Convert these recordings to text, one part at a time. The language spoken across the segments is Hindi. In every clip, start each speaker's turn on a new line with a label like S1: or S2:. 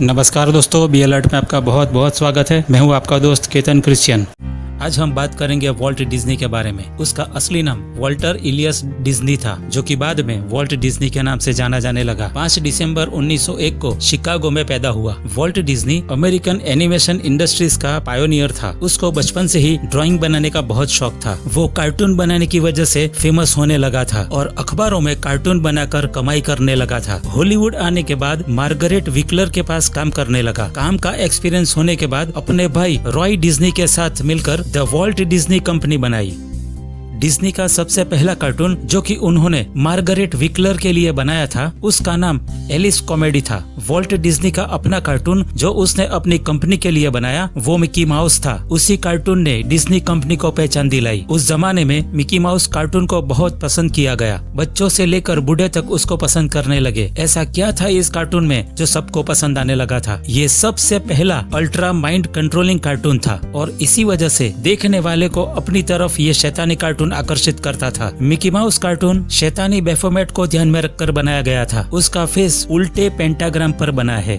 S1: नमस्कार दोस्तों, बी अलर्ट में आपका बहुत बहुत स्वागत है। मैं हूं आपका दोस्त केतन क्रिश्चियन। आज हम बात करेंगे वॉल्ट डिज्नी के बारे में। उसका असली नाम वॉल्टर इलियस डिज्नी था, जो कि बाद में वॉल्ट डिज्नी के नाम से जाना जाने लगा। 5 दिसंबर 1901 को शिकागो में पैदा हुआ। Walt Disney American animation industries का पायोनियर था। उसको बचपन से ही ड्राइंग बनाने का बहुत शौक था। वो कार्टून बनाने की वजह से फेमस होने लगा था और अखबारों में कार्टून बनाकर कमाई करने लगा था। हॉलीवुड आने के बाद मार्गरेट विकलर के पास काम करने लगा। काम का एक्सपीरियंस होने के बाद अपने भाई रॉय डिज्नी के साथ मिलकर द वॉल्ट डिज्नी कंपनी बनाई। डिज्नी का सबसे पहला कार्टून जो कि उन्होंने मार्गरेट विकलर के लिए बनाया था, उसका नाम एलिस कॉमेडी था। वॉल्ट डिज्नी का अपना कार्टून जो उसने अपनी कंपनी के लिए बनाया वो मिकी माउस था। उसी कार्टून ने डिज्नी कंपनी को पहचान दिलाई। उस जमाने में मिकी माउस कार्टून को बहुत पसंद किया गया। बच्चों से लेकर बूढ़े तक उसको पसंद करने लगे। ऐसा क्या था इस कार्टून में जो सबको पसंद आने लगा था? ये सबसे पहला अल्ट्रा माइंड कंट्रोलिंग कार्टून था और इसी वजह से देखने वाले को अपनी तरफ ये शैतानी कार्टून आकर्षित करता था। मिकी माउस कार्टून शैतानी बेफोमेट को ध्यान में रखकर बनाया गया था। उसका फेस उल्टे पेंटाग्राम पर बना है।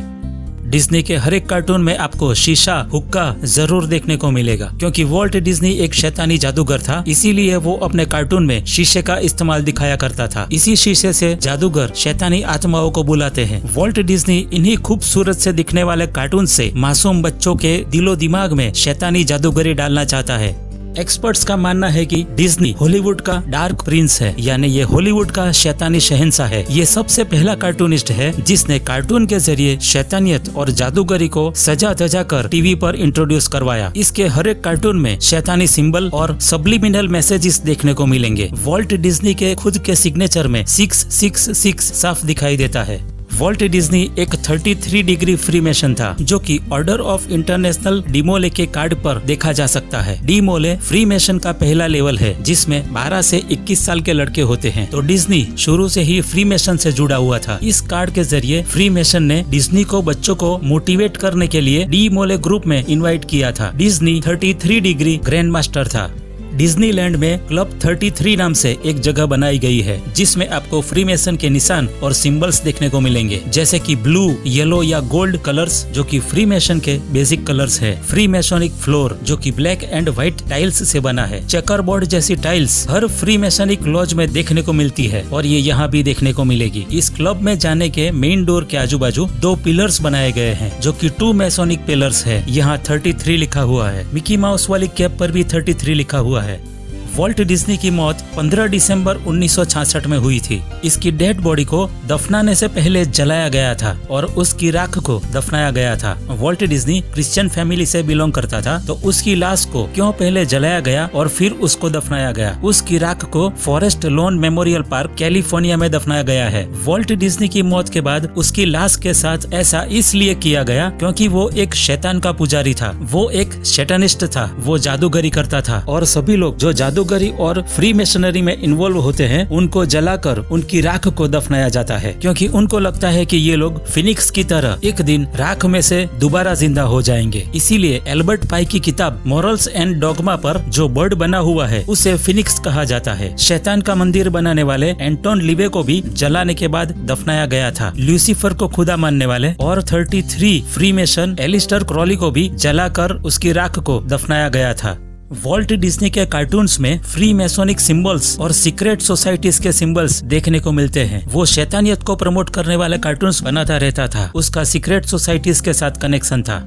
S1: डिज्नी के हर एक कार्टून में आपको शीशा, हुक्का जरूर देखने को मिलेगा, क्योंकि वॉल्ट डिज्नी एक शैतानी जादूगर था। इसीलिए वो अपने कार्टून में शीशे का इस्तेमाल दिखाया करता था। इसी शीशे से जादूगर शैतानी आत्माओं को बुलाते हैं। वॉल्ट डिज्नी इन्हीं खूबसूरत से दिखने वाले कार्टून से मासूम बच्चों के दिलो दिमाग में शैतानी जादूगरी डालना चाहता है। एक्सपर्ट्स का मानना है कि डिज्नी हॉलीवुड का डार्क प्रिंस है, यानी ये हॉलीवुड का शैतानी शहंशाह है। ये सबसे पहला कार्टूनिस्ट है जिसने कार्टून के जरिए शैतानियत और जादूगरी को सजा धजा कर टीवी पर इंट्रोड्यूस करवाया। इसके हर एक कार्टून में शैतानी सिंबल और सब्लिमिनल मैसेजेस देखने को मिलेंगे। वॉल्ट डिज्नी के खुद के सिग्नेचर में 666 साफ दिखाई देता है। वॉल्ट डिज्नी एक 33 डिग्री फ्रीमेसन था, जो कि ऑर्डर ऑफ इंटरनेशनल डीमोले के कार्ड पर देखा जा सकता है। डीमोले फ्रीमेसन का पहला लेवल है जिसमें 12 से 21 साल के लड़के होते हैं। तो डिज्नी शुरू से ही फ्रीमेसन से जुड़ा हुआ था। इस कार्ड के जरिए फ्रीमेसन ने डिज्नी को बच्चों को मोटिवेट करने के लिए डीमोले ग्रुप में इन्वाइट किया था। डिज्नी 33 डिग्री ग्रैंड मास्टर था। डिज्नीलैंड में क्लब 33 नाम से एक जगह बनाई गई है जिसमें आपको फ्रीमेसन के निशान और सिंबल्स देखने को मिलेंगे, जैसे कि ब्लू, येलो या गोल्ड कलर्स जो कि फ्रीमेसन के बेसिक कलर्स है। फ्रीमेसोनिक फ्लोर जो कि ब्लैक एंड व्हाइट टाइल्स से बना है। चेकर बोर्ड जैसी टाइल्स हर फ्रीमेसनिक लॉज में देखने को मिलती है और ये यहाँ भी देखने को मिलेगी। इस क्लब में जाने के मेन डोर के आजू बाजू 2 पिलर्स बनाए गए हैं जो कि 2 मैसोनिक पिलर्स है। यहाँ 33 लिखा हुआ है। मिकी माउस वाली कैप पर भी 33 लिखा हुआ है। वॉल्ट डिज्नी की मौत 15 दिसंबर 1966 में हुई थी। इसकी डेड बॉडी को दफनाने से पहले जलाया गया था और उसकी राख को दफनाया गया था। वॉल्ट डिज्नी क्रिश्चियन फैमिली से बिलोंग करता था, तो उसकी लाश को क्यों पहले जलाया गया और फिर उसको दफनाया गया? उसकी राख को forest lawn memorial park California में दफनाया गया है। वॉल्ट डिज्नी की मौत के बाद उसकी लाश के साथ ऐसा इसलिए किया गया क्योंकि वो एक शैतान का पुजारी था। वो एक शैतानिस्ट था। वो जादूगरी करता था और सभी लोग जो जादूगरी और फ्री मेशनरी में इन्वॉल्व होते हैं उनको जलाकर उनकी राख को दफनाया जाता है, क्योंकि उनको लगता है कि ये लोग फिनिक्स की तरह एक दिन राख में से दोबारा जिंदा हो जाएंगे। इसीलिए एल्बर्ट पाई की किताब मॉरल्स एंड डॉगमा पर जो बर्ड बना हुआ है उसे फिनिक्स कहा जाता है। शैतान का मंदिर बनाने वाले एंटोन लिवे को भी जलाने के बाद दफनाया गया था। ल्यूसीफर को खुदा मानने वाले और 33 फ्रीमेसन एलिस्टर क्रॉली को भी जलाकर उसकी राख को दफनाया गया था। वॉल्ट डिज्नी के कार्टून्स में फ्री मैसोनिक सिंबल्स और सीक्रेट सोसाइटीज के सिंबल्स देखने को मिलते हैं। वो शैतानियत को प्रमोट करने वाले कार्टून्स बनाता रहता था। उसका सीक्रेट सोसाइटीज के साथ कनेक्शन था।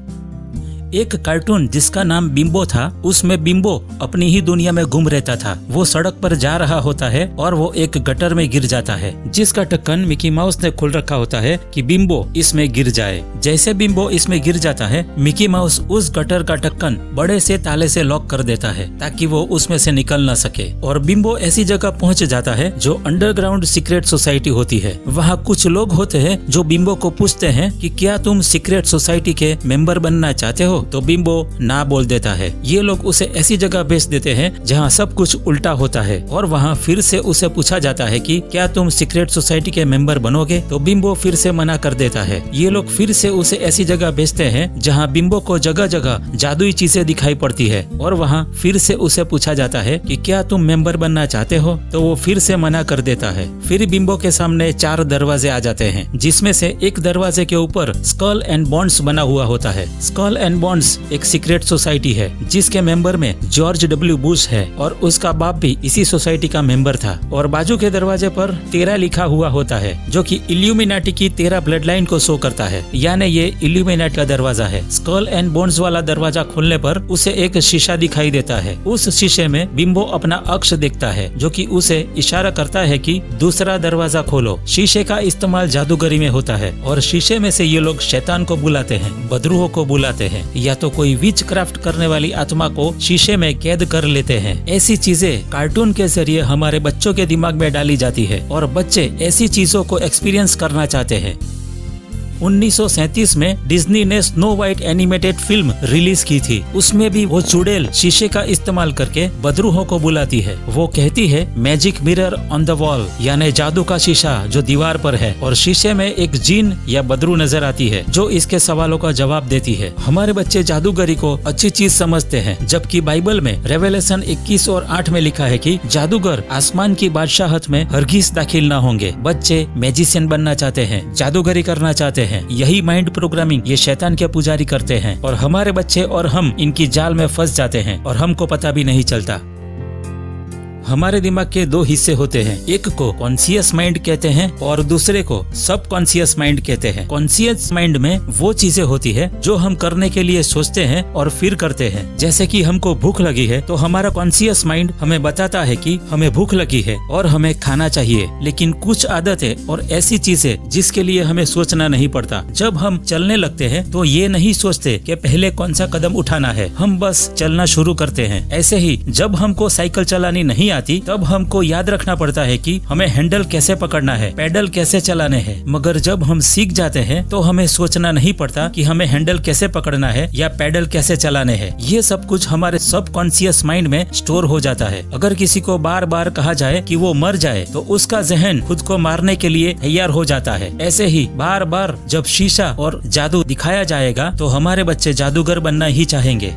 S1: एक कार्टून जिसका नाम बिम्बो था, उसमें बिम्बो अपनी ही दुनिया में गुम रहता था। वो सड़क पर जा रहा होता है और वो एक गटर में गिर जाता है, जिसका ढक्कन मिकी माउस ने खोल रखा होता है कि बिम्बो इसमें गिर जाए। जैसे बिम्बो इसमें गिर जाता है, मिकी माउस उस गटर का ढक्कन बड़े से ताले से लॉक कर देता है ताकि वो उसमें से निकल न सके। और बिम्बो ऐसी जगह पहुंच जाता है जो अंडरग्राउंड सीक्रेट सोसाइटी होती है। वहाँ कुछ लोग होते हैं जो बिम्बो को पूछते हैं कि क्या तुम सीक्रेट सोसाइटी के मेंबर बनना चाहते हो? तो बिम्बो ना बोल देता है। ये लोग उसे ऐसी जगह भेज देते हैं जहाँ सब कुछ उल्टा होता है और वहाँ फिर से उसे पूछा जाता है कि क्या तुम सीक्रेट सोसाइटी के मेंबर बनोगे, तो बिम्बो फिर से मना कर देता है। ये लोग फिर से उसे ऐसी जगह भेजते हैं जहाँ बिम्बो को जगह जगह जादुई चीजें दिखाई पड़ती है और वहाँ फिर से उसे पूछा जाता है कि क्या तुम मेंबर बनना चाहते हो, तो वो फिर से मना कर देता है। फिर बिम्बो के सामने 4 दरवाजे आ जाते हैं, जिसमें से एक दरवाजे के ऊपर स्कल एंड बॉन्ड्स बना हुआ होता है। स्कल एंड बॉन्ड्स एक सीक्रेट सोसाइटी है जिसके मेंबर में जॉर्ज डब्ल्यू बुश है और उसका बाप भी इसी सोसाइटी का मेंबर था। और बाजू के दरवाजे पर 13 लिखा हुआ होता है जो कि इल्यूमिनाटी की 13 ब्लड लाइन को शो करता है, यानी ये इल्यूमिनाटी का दरवाजा है। स्कल एंड बॉन्ड्स वाला दरवाजा खोलने पर उसे एक शीशा दिखाई देता है। उस शीशे में बिम्बो अपना अक्ष देखता है जो कि उसे इशारा करता है कि दूसरा दरवाजा खोलो। शीशे का इस्तेमाल जादूगरी में होता है और शीशे में से ये लोग शैतान को बुलाते हैं, बदरूहों को बुलाते हैं या तो कोई विच क्राफ्ट करने वाली आत्मा को शीशे में कैद कर लेते हैं। ऐसी चीजें कार्टून के जरिए हमारे बच्चों के दिमाग में डाली जाती है और बच्चे ऐसी चीजों को एक्सपीरियंस करना चाहते हैं। 1937 में डिज्नी ने snow white animated film release की थी। उसमें भी वो चुड़ैल शीशे का इस्तेमाल करके बदरूहों को बुलाती है। वो कहती है magic mirror on the wall, यानी जादू का शीशा जो दीवार पर है, और शीशे में एक जीन या बदरू नजर आती है जो इसके सवालों का जवाब देती है। हमारे बच्चे जादूगरी को अच्छी चीज समझते हैं, जबकि बाइबल में रेवेलेशन 21 और 8 में लिखा है कि जादूगर आसमान की बादशाहत में हरगिज दाखिल न होंगे। बच्चे मैजिशियन बनना चाहते हैं, जादूगरी करना चाहते हैं। यही माइंड प्रोग्रामिंग ये शैतान के पुजारी करते हैं और हमारे बच्चे और हम इनकी जाल में फंस जाते हैं और हमको पता भी नहीं चलता। हमारे दिमाग के 2 हिस्से होते हैं, एक को कॉन्शियस माइंड कहते हैं और दूसरे को सब कॉन्शियस माइंड कहते हैं। कॉन्शियस माइंड में वो चीजें होती है जो हम करने के लिए सोचते हैं और फिर करते हैं। जैसे कि हमको भूख लगी है तो हमारा कॉन्शियस माइंड हमें बताता है कि हमें भूख लगी है और हमें खाना चाहिए। लेकिन कुछ आदतें और ऐसी चीजें जिसके लिए हमें सोचना नहीं पड़ता, जब हम चलने लगते हैं तो ये नहीं सोचते कि पहले कौन सा कदम उठाना है, हम बस चलना शुरू करते हैं। ऐसे ही जब हमको साइकिल चलानी नहीं आती तब हमको याद रखना पड़ता है कि हमें हैंडल कैसे पकड़ना है, पैडल कैसे चलाने हैं। मगर जब हम सीख जाते हैं तो हमें सोचना नहीं पड़ता कि हमें हैंडल कैसे पकड़ना है या पैडल कैसे चलाने हैं। ये सब कुछ हमारे सब कॉन्शियस माइंड में स्टोर हो जाता है। अगर किसी को बार बार कहा जाए कि वो मर जाए तो उसका जहन खुद को मारने के लिए तैयार हो जाता है। ऐसे ही बार बार जब शीशा और जादू दिखाया जाएगा तो हमारे बच्चे जादूगर बनना ही चाहेंगे।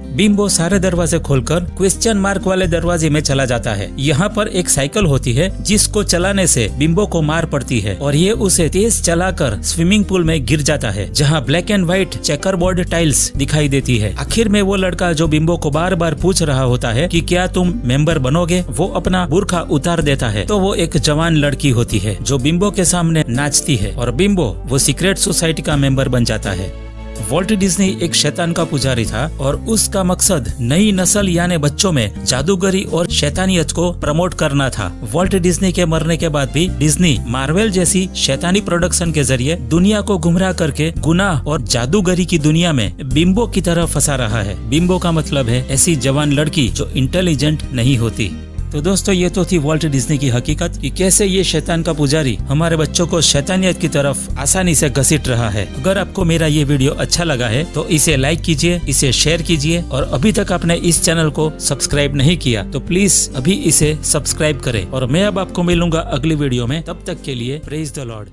S1: बिम्बो सारे दरवाजे खोलकर क्वेश्चन मार्क वाले दरवाजे में चला जाता है। यहाँ पर एक साइकिल होती है जिसको चलाने से बिम्बो को मार पड़ती है और ये उसे तेज चलाकर स्विमिंग पूल में गिर जाता है, जहाँ black and white chequerboard tiles दिखाई देती है। आखिर में वो लड़का जो बिम्बो को बार बार पूछ रहा होता है कि क्या तुम मेंबर बनोगे, वो अपना बुर्का उतार देता है तो वो एक जवान लड़की होती है जो बिम्बो के सामने नाचती है और बिम्बो वो सीक्रेट सोसाइटी का मेंबर बन जाता है। वॉल्ट डिज्नी एक शैतान का पुजारी था और उसका मकसद नई नस्ल यानी बच्चों में जादूगरी और शैतानियत को प्रमोट करना था। वॉल्ट डिज्नी के मरने के बाद भी डिज्नी मार्वेल जैसी शैतानी प्रोडक्शन के जरिए दुनिया को गुमराह करके गुनाह और जादूगरी की दुनिया में बिम्बो की तरह फंसा रहा है। बिम्बो का मतलब है ऐसी जवान लड़की जो इंटेलिजेंट नहीं होती। तो दोस्तों ये तो थी वॉल्ट डिज्नी की हकीकत कि कैसे ये शैतान का पुजारी हमारे बच्चों को शैतानियत की तरफ आसानी से घसीट रहा है। अगर आपको मेरा ये वीडियो अच्छा लगा है तो इसे लाइक कीजिए, इसे शेयर कीजिए और अभी तक आपने इस चैनल को सब्सक्राइब नहीं किया तो प्लीज अभी इसे सब्सक्राइब करें। और मैं अब आपको मिलूंगा अगली वीडियो में, तब तक के लिए प्रेज द लॉर्ड।